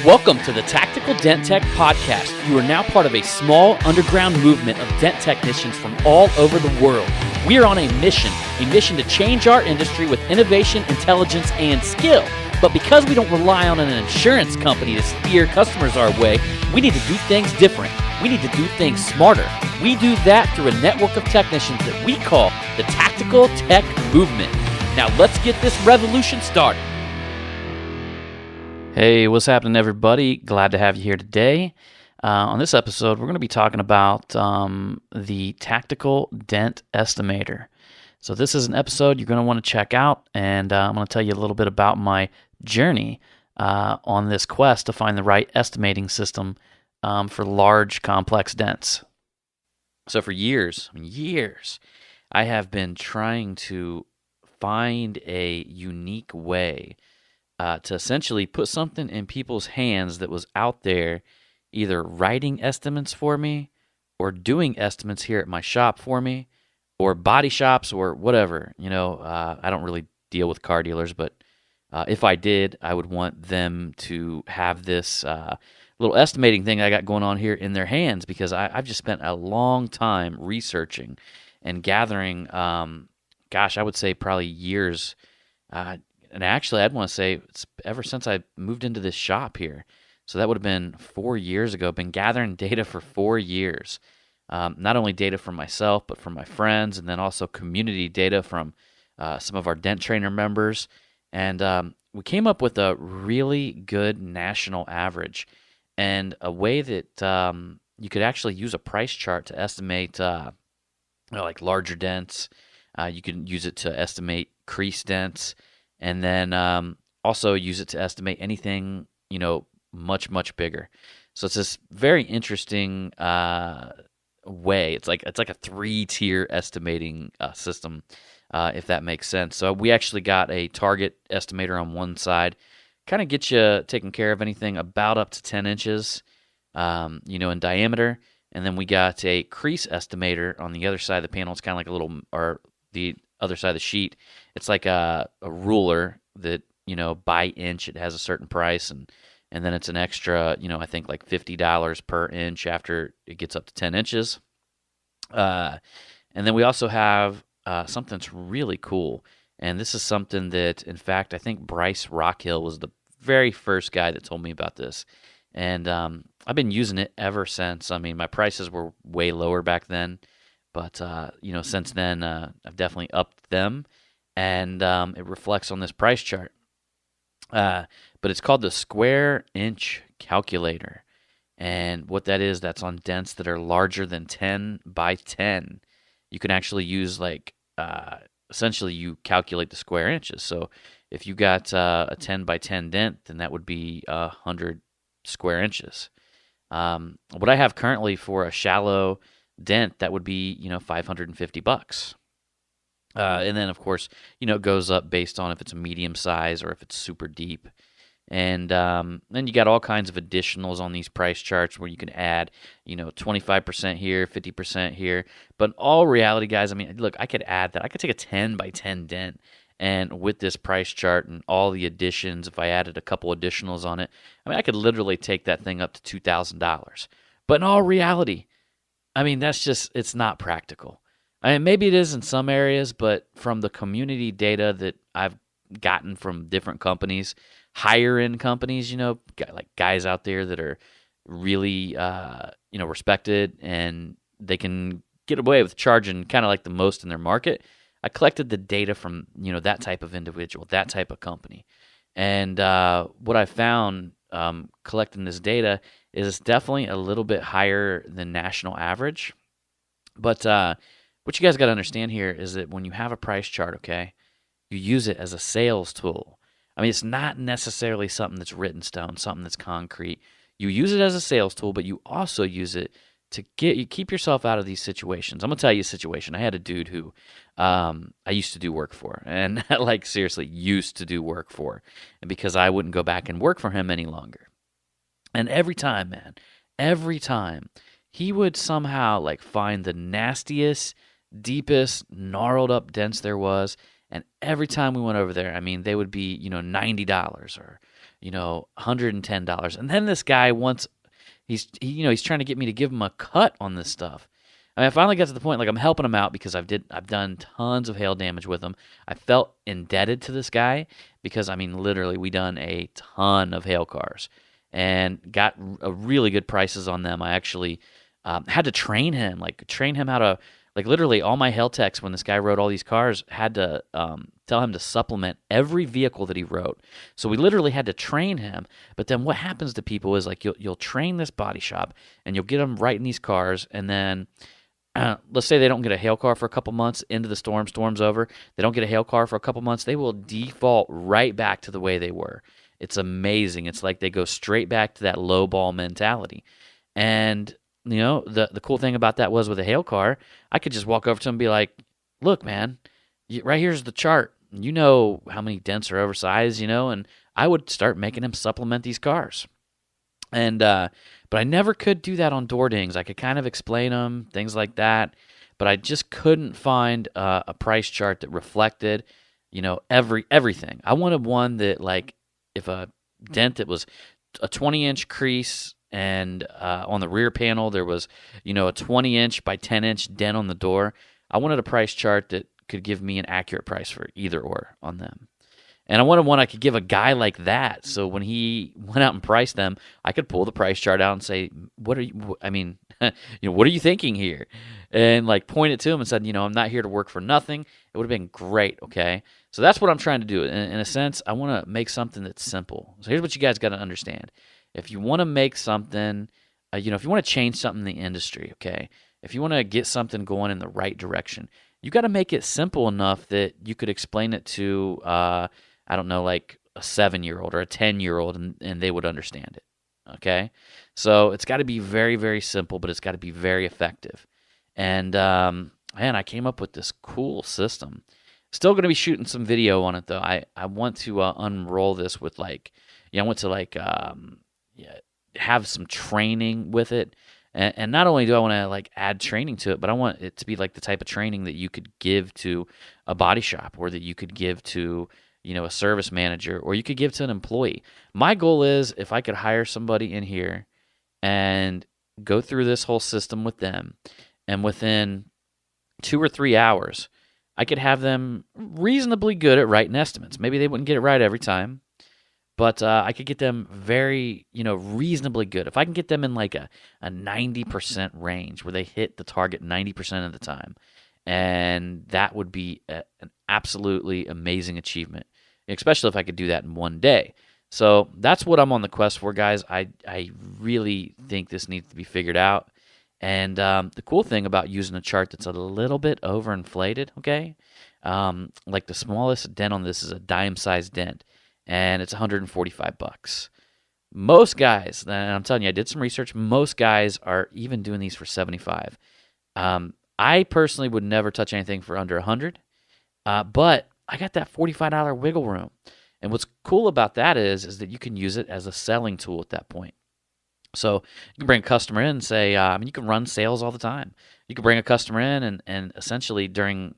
Welcome to the Tactical Dent Tech Podcast. You are now part of a small underground movement of dent technicians from all over the world. We are on a mission to change our industry with innovation, intelligence, and skill. But because we don't rely on an insurance company to steer customers our way, we need to do things different. We need to do things smarter. We do that through a network of technicians that we call the Tactical Tech Movement. Now let's get this revolution started. Hey, what's happening, everybody? Glad to have you here today. On this episode, we're going to be talking about the Tactical Dent Estimator. So this is an episode you're going to want to check out, and I'm going to tell you a little bit about my journey on this quest to find the right estimating system for large, complex dents. So for years, I have been trying to find a unique way to essentially put something in people's hands that was out there either writing estimates for me or doing estimates here at my shop for me or body shops or whatever. I don't really deal with car dealers, but if I did, I would want them to have this little estimating thing I got going on here in their hands because I've just spent a long time researching and gathering, I would say probably years. And actually, I'd want to say it's ever since I moved into this shop here. So that would have been 4 years ago. Been gathering data for 4 years. Not only data from myself, but from my friends, and then also community data from some of our dent trainer members. And we came up with a really good national average and a way that you could actually use a price chart to estimate like larger dents. You can use it to estimate crease dents. And then also use it to estimate anything, much, much bigger. So it's this very interesting way. It's like a 3-tier estimating system, if that makes sense. So we actually got a target estimator on one side, kind of get you taken care of anything about up to 10 inches, in diameter. And then we got a crease estimator on the other side of the panel. It's kind of like a little, or the other side of the sheet. It's like a ruler that, by inch it has a certain price, and then it's an extra, I think like $50 per inch after it gets up to 10 inches. And then we also have something that's really cool, and this is something that, in fact, I think Bryce Rockhill was the very first guy that told me about this, and I've been using it ever since. I mean, my prices were way lower back then, but, since then, I've definitely upped them, and it reflects on this price chart. But it's called the square inch calculator. And what that is, that's on dents that are larger than 10 by 10. You can actually use, essentially you calculate the square inches. So if you got a 10 by 10 dent, then that would be 100 square inches. What I have currently for a shallow dent, that would be, $550. And then, of course, it goes up based on if it's a medium size or if it's super deep. And then you got all kinds of additionals on these price charts where you can add, 25% here, 50% here. But in all reality, guys, look, I could add that. I could take a 10 by 10 dent, and with this price chart and all the additions, if I added a couple additionals on it, I could literally take that thing up to $2,000. But in all reality, that's just, it's not practical. Maybe it is in some areas, but from the community data that I've gotten from different companies, higher end companies, like guys out there that are really, respected, and they can get away with charging kind of like the most in their market. I collected the data from, that type of individual, that type of company. And what I found collecting this data is it's definitely a little bit higher than national average. But what you guys got to understand here is that when you have a price chart, okay, you use it as a sales tool. It's not necessarily something that's written stone, something that's concrete. You use it as a sales tool, but you also use it to keep yourself out of these situations. I'm going to tell you a situation. I had a dude who I used to do work for, and seriously used to do work for, and because I wouldn't go back and work for him any longer. And every time, he would somehow find the nastiest, deepest, gnarled up dents there was, and every time we went over there, they would be, $90 or $110. And then this guy wants he's trying to get me to give him a cut on this stuff. I mean, I finally got to the point, like, I'm helping him out because I've done tons of hail damage with him. I felt indebted to this guy because, I mean, literally we done a ton of hail cars and got really good prices on them. I actually had to train him how to, like, literally all my hail techs, when this guy wrote all these cars, had to tell him to supplement every vehicle that he wrote. So we literally had to train him. But then what happens to people is, like, you'll train this body shop and you'll get them writing these cars, and then let's say they don't get a hail car for a couple months into the storm's over. They don't get a hail car for a couple months. They will default right back to the way they were. It's amazing. It's like they go straight back to that low ball mentality. And the cool thing about that was, with a hail car, I could just walk over to him and be like, "Look, man, right here's the chart. You know how many dents are oversized, and I would start making him supplement these cars." And but I never could do that on door dings. I could kind of explain them, things like that, but I just couldn't find a price chart that reflected, everything. I wanted one that, like, if a dent that was a 20-inch crease, and on the rear panel there was, a 20-inch by 10-inch dent on the door. I wanted a price chart that could give me an accurate price for either or on them. And I wanted one I could give a guy like that, so when he went out and priced them, I could pull the price chart out and say, "What are you? I mean, what are you thinking here?" And, like, point it to him and said, "I'm not here to work for nothing." It would have been great. Okay, so that's what I'm trying to do. In a sense, I want to make something that's simple. So here's what you guys got to understand: if you want to make something, if you want to change something in the industry, okay, if you want to get something going in the right direction, you got to make it simple enough that you could explain it to I don't know, like a 7-year-old or a 10-year-old, and they would understand it. Okay? So it's got to be very, very simple, but it's got to be very effective. And, man, I came up with this cool system. Still going to be shooting some video on it, though. I want to unroll this with, like, I want to, like, have some training with it. And not only do I want to, like, add training to it, but I want it to be like the type of training that you could give to a body shop, or that you could give to a service manager, or you could give to an employee. My goal is, if I could hire somebody in here and go through this whole system with them, and within 2 or 3 hours, I could have them reasonably good at writing estimates. Maybe they wouldn't get it right every time, but I could get them very, reasonably good. If I can get them in, like, a 90% range where they hit the target 90% of the time, and that would be an absolutely amazing achievement, especially if I could do that in one day. So that's what I'm on the quest for, guys. I really think this needs to be figured out. And the cool thing about using a chart that's a little bit overinflated, okay, like the smallest dent on this is a dime-sized dent, and it's $145. Most guys, and I'm telling you, I did some research, most guys are even doing these for $75. I personally would never touch anything for under $100, but I got that $45 wiggle room. And what's cool about that is that you can use it as a selling tool at that point. So you can bring a customer in and say, you can run sales all the time. You can bring a customer in and essentially during,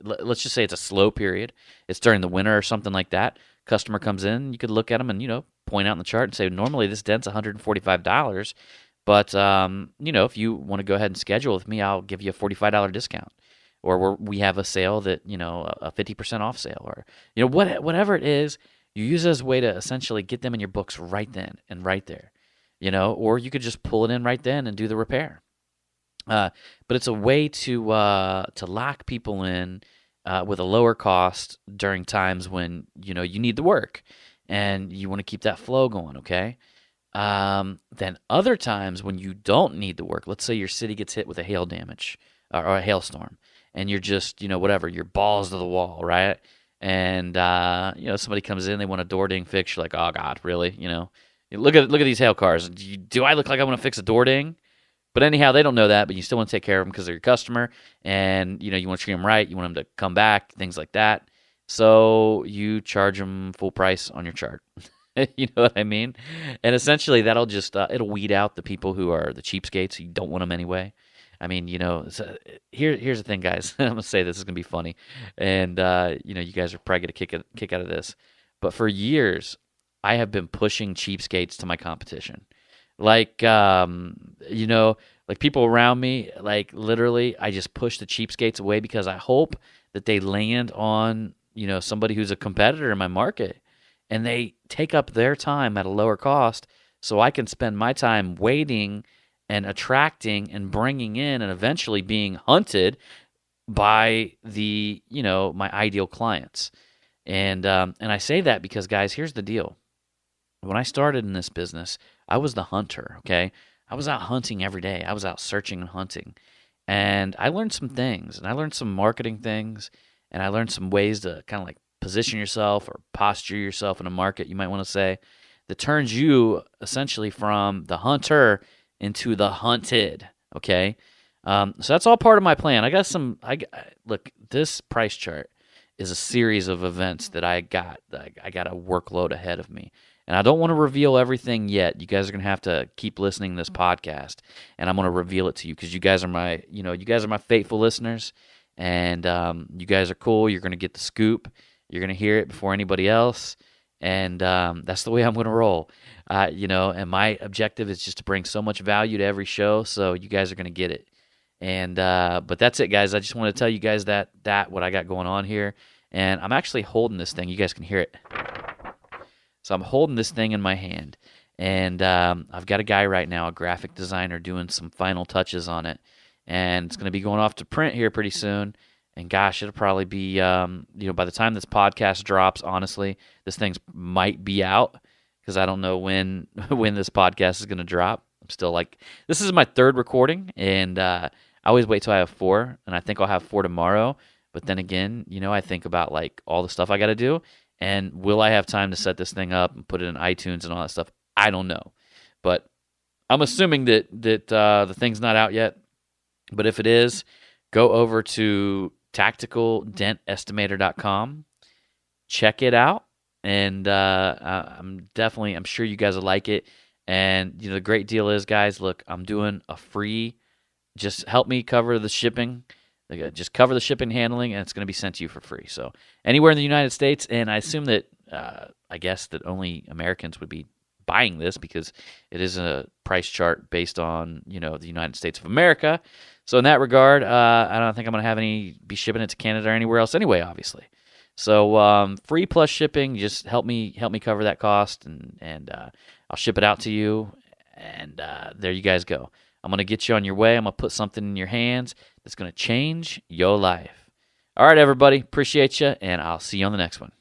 let's just say it's a slow period. It's during the winter or something like that. Customer comes in, you could look at them and, point out in the chart and say, normally this dent's $145. But, if you want to go ahead and schedule with me, I'll give you a $45 discount. Or we have a sale that, a 50% off sale. Or, whatever it is, you use it as a way to essentially get them in your books right then and right there. Or you could just pull it in right then and do the repair. But it's a way to lock people in with a lower cost during times when, you need the work. And you want to keep that flow going, okay? Then other times when you don't need the work, let's say your city gets hit with a hail damage or a hailstorm, and you're just, whatever, you're balls to the wall, right? And, somebody comes in, they want a door ding fix. You're like, oh, God, really? Look at these hail cars. Do I look like I want to fix a door ding? But anyhow, they don't know that, but you still want to take care of them because they're your customer, and, you want to treat them right. You want them to come back, things like that. So you charge them full price on your chart. You know what I mean? And essentially that'll just, it'll weed out the people who are the cheapskates. You don't want them anyway. I mean, so here's the thing, guys. I'm going to say this is going to be funny. And, you guys are probably going to kick out of this. But for years, I have been pushing cheapskates to my competition. Like, like people around me, like literally, I just push the cheapskates away because I hope that they land on, somebody who's a competitor in my market and they take up their time at a lower cost so I can spend my time waiting and attracting and bringing in and eventually being hunted by my ideal clients. And I say that because, guys, here's the deal. When I started in this business, I was the hunter, okay? I was out hunting every day. I was out searching and hunting. And I learned some things, and I learned some marketing things, and I learned some ways to kind of like position yourself or posture yourself in a market, you might want to say, that turns you essentially from the hunter into the hunted, okay? So that's all part of my plan. Look, this price chart is a series of events that I got a workload ahead of me. And I don't want to reveal everything yet. You guys are going to have to keep listening to this podcast, and I'm going to reveal it to you because you guys are my faithful listeners, and you guys are cool. You're going to get the scoop. You're going to hear it before anybody else, and that's the way I'm going to roll. And my objective is just to bring so much value to every show, so you guys are going to get it. And but that's it, guys. I just want to tell you guys that what I got going on here, and I'm actually holding this thing. You guys can hear it. So I'm holding this thing in my hand, and I've got a guy right now, a graphic designer, doing some final touches on it, and it's going to be going off to print here pretty soon. And gosh, it'll probably be, by the time this podcast drops, honestly, this thing might be out because I don't know when this podcast is going to drop. I'm still this is my third recording, and I always wait till I have 4, and I think I'll have 4 tomorrow. But then again, I think about all the stuff I got to do. And will I have time to set this thing up and put it in iTunes and all that stuff? I don't know. But I'm assuming that the thing's not out yet. But if it is, go over to tacticaldentestimator.com. Check it out. And I'm sure you guys will like it. And, the great deal is, guys, look, I'm doing a free, just help me cover the shipping. Just cover the shipping and handling, and it's going to be sent to you for free. So anywhere in the United States, and I assume that I guess that only Americans would be buying this because it is a price chart based on the United States of America. So in that regard, I don't think I'm going to be shipping it to Canada or anywhere else anyway, obviously. So free plus shipping, just help me cover that cost, and I'll ship it out to you, and there you guys go. I'm going to get you on your way. I'm going to put something in your hands that's going to change your life. All right, everybody. Appreciate you, and I'll see you on the next one.